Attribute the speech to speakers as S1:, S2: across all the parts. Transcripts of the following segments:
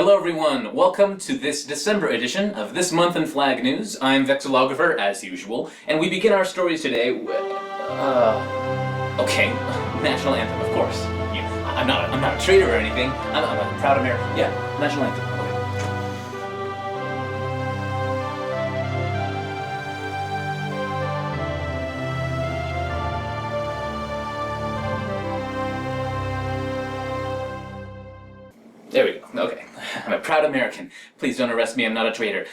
S1: Hello everyone, welcome to this December edition of This Month in Flag News. I'm Vexillographer, as usual, and we begin our stories today with... okay, national anthem, of course. Yeah, I'm not a traitor or anything. I'm a proud American. Yeah, national anthem. Okay. There we go. Okay. I'm a proud American. Please don't arrest me, I'm not a traitor.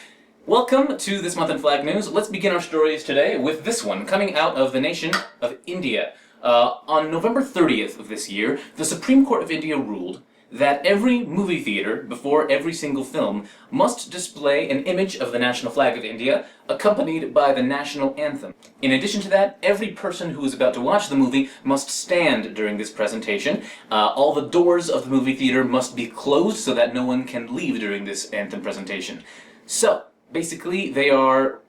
S1: Welcome to This Month in Flag News. Let's begin our stories today with this one, coming out of the nation of India. On November 30th of this year, the Supreme Court of India ruled that every movie theater, before every single film, must display an image of the national flag of India, accompanied by the national anthem. In addition to that, every person who is about to watch the movie must stand during this presentation. All the doors of the movie theater must be closed so that no one can leave during this anthem presentation. So, basically, they are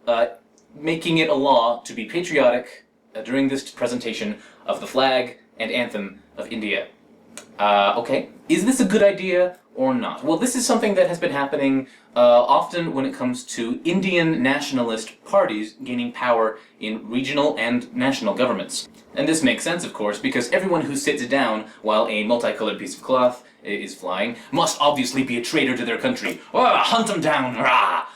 S1: making it a law to be patriotic during this presentation of the flag and anthem of India. Okay, is this a good idea or not? Well, this is something that has been happening often when it comes to Indian nationalist parties gaining power in regional and national governments. And this makes sense, of course, because everyone who sits down while a multicolored piece of cloth is flying must obviously be a traitor to their country. Hunt them down! Rah!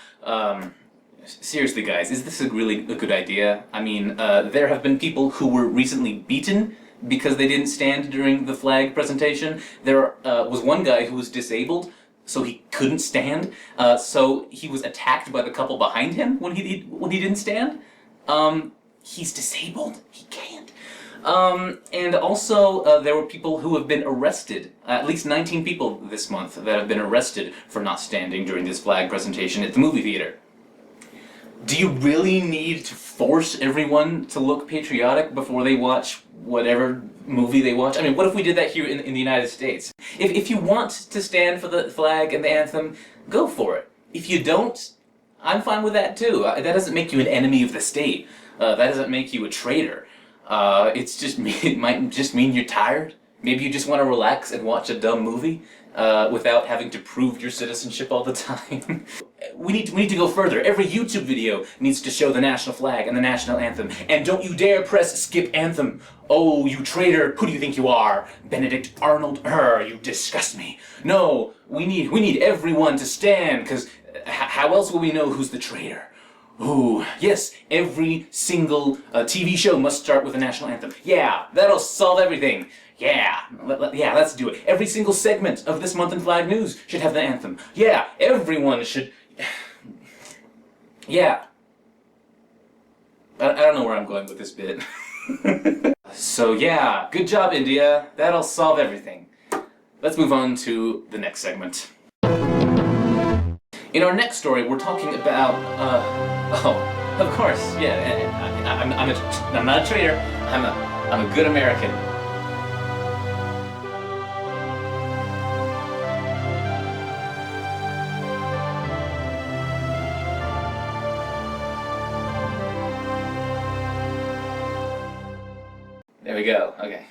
S1: Seriously, guys, is this really a good idea? I mean, there have been people who were recently beaten because they didn't stand during the flag presentation. There was one guy who was disabled, so he couldn't stand. So he was attacked by the couple behind him when he didn't stand. He's disabled. He can't. And also, there were people who have been arrested. At least 19 people this month that have been arrested for not standing during this flag presentation at the movie theater. Do you really need to force everyone to look patriotic before they watch whatever movie they watch? I mean, what if we did that here in the United States? If you want to stand for the flag and the anthem, go for it. If you don't, I'm fine with that too. That doesn't make you an enemy of the state. That doesn't make you a traitor. It might just mean you're tired. Maybe you just want to relax and watch a dumb movie without having to prove your citizenship all the time. We need to go further. Every YouTube video needs to show the national flag and the national anthem. And don't you dare press skip anthem. Oh, you traitor, who do you think you are? Benedict Arnold? You disgust me. No, we need everyone to stand, because how else will we know who's the traitor? Ooh, yes, every single TV show must start with a national anthem. Yeah, that'll solve everything. Yeah, let's do it. Every single segment of This Month in Flag News should have the anthem. Yeah, everyone should... Yeah. I don't know where I'm going with this bit. So yeah, good job, India. That'll solve everything. Let's move on to the next segment. In our next story, we're talking about, of course, yeah, I'm not a traitor. I'm a good American. There we go, okay.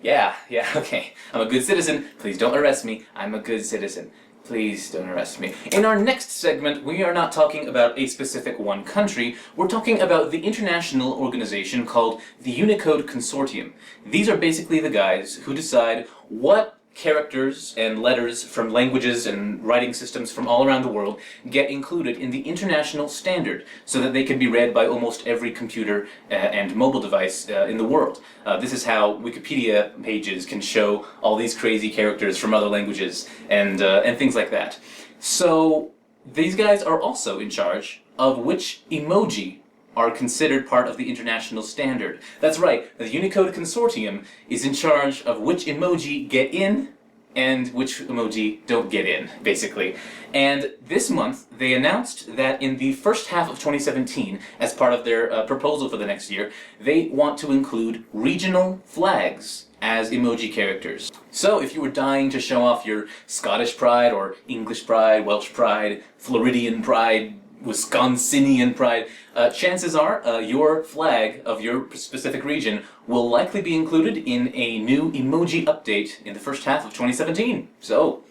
S1: Yeah, okay. I'm a good citizen. Please don't arrest me. I'm a good citizen. Please don't arrest me. In our next segment, we are not talking about a specific one country. We're talking about the international organization called the Unicode Consortium. These are basically the guys who decide what characters and letters from languages and writing systems from all around the world get included in the international standard so that they can be read by almost every computer and mobile device in the world. This is how Wikipedia pages can show all these crazy characters from other languages and things like that. So these guys are also in charge of which emoji are considered part of the international standard. That's right, the Unicode Consortium is in charge of which emoji get in and which emoji don't get in, basically. And this month, they announced that in the first half of 2017, as part of their proposal for the next year, they want to include regional flags as emoji characters. So if you were dying to show off your Scottish pride, or English pride, Welsh pride, Floridian pride, Wisconsinian pride, chances are your flag of your specific region will likely be included in a new emoji update in the first half of 2017. So,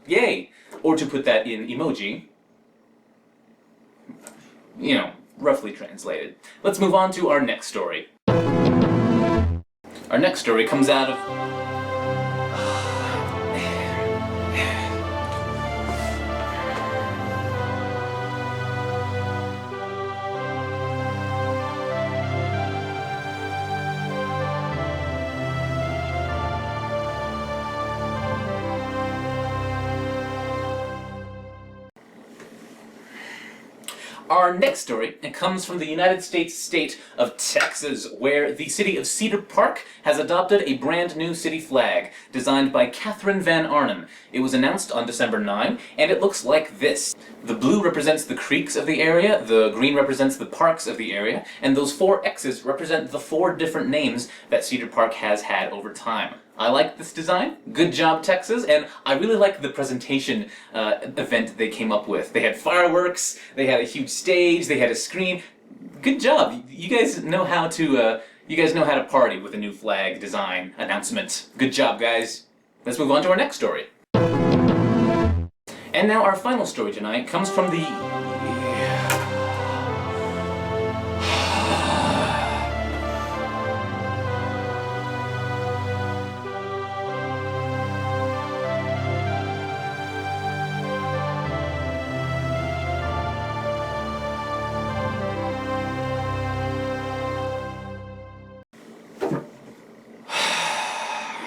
S1: yay! or to put that in emoji. You know, roughly translated. Let's move on to our next story. Our next story comes out of... Our next story comes from the United States state of Texas, where the city of Cedar Park has adopted a brand new city flag designed by Catherine Van Arnam. It was announced on December 9, and it looks like this. The blue represents the creeks of the area, the green represents the parks of the area, and those 4 X's represent the 4 different names that Cedar Park has had over time. I like this design. Good job, Texas, and I really like the presentation event they came up with. They had fireworks, they had a huge stage, they had a screen. Good job. You guys know how to party with a new flag design announcement. Good job, guys. Let's move on to our next story. And now our final story tonight comes from the...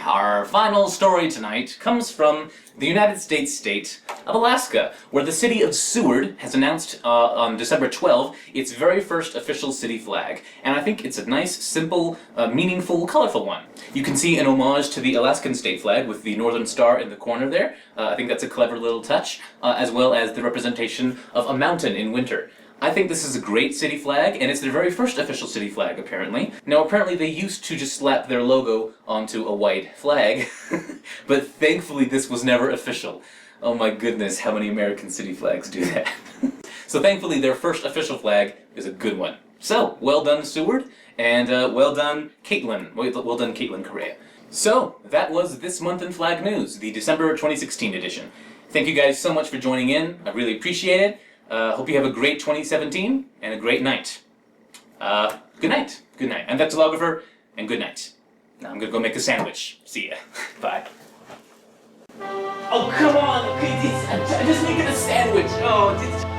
S1: Our final story tonight comes from the United States state of Alaska, where the city of Seward has announced on December 12 its very first official city flag. And I think it's a nice, simple, meaningful, colorful one. You can see an homage to the Alaskan state flag with the northern star in the corner there. I think that's a clever little touch, as well as the representation of a mountain in winter. I think this is a great city flag, and it's their very first official city flag, apparently. Now, apparently they used to just slap their logo onto a white flag, but thankfully this was never official. Oh my goodness, how many American city flags do that? So thankfully their first official flag is a good one. So, well done, Seward, and well done, Katelyn. Well done, Katelyn Correa. So, that was This Month in Flag News, the December 2016 edition. Thank you guys so much for joining in. I really appreciate it. Hope you have a great 2017 and a great night. Good night. Good night. I'm Vexillographer, and good night. Now I'm gonna go make a sandwich. See ya. Bye. Oh, come on! I'm just making a sandwich! Oh,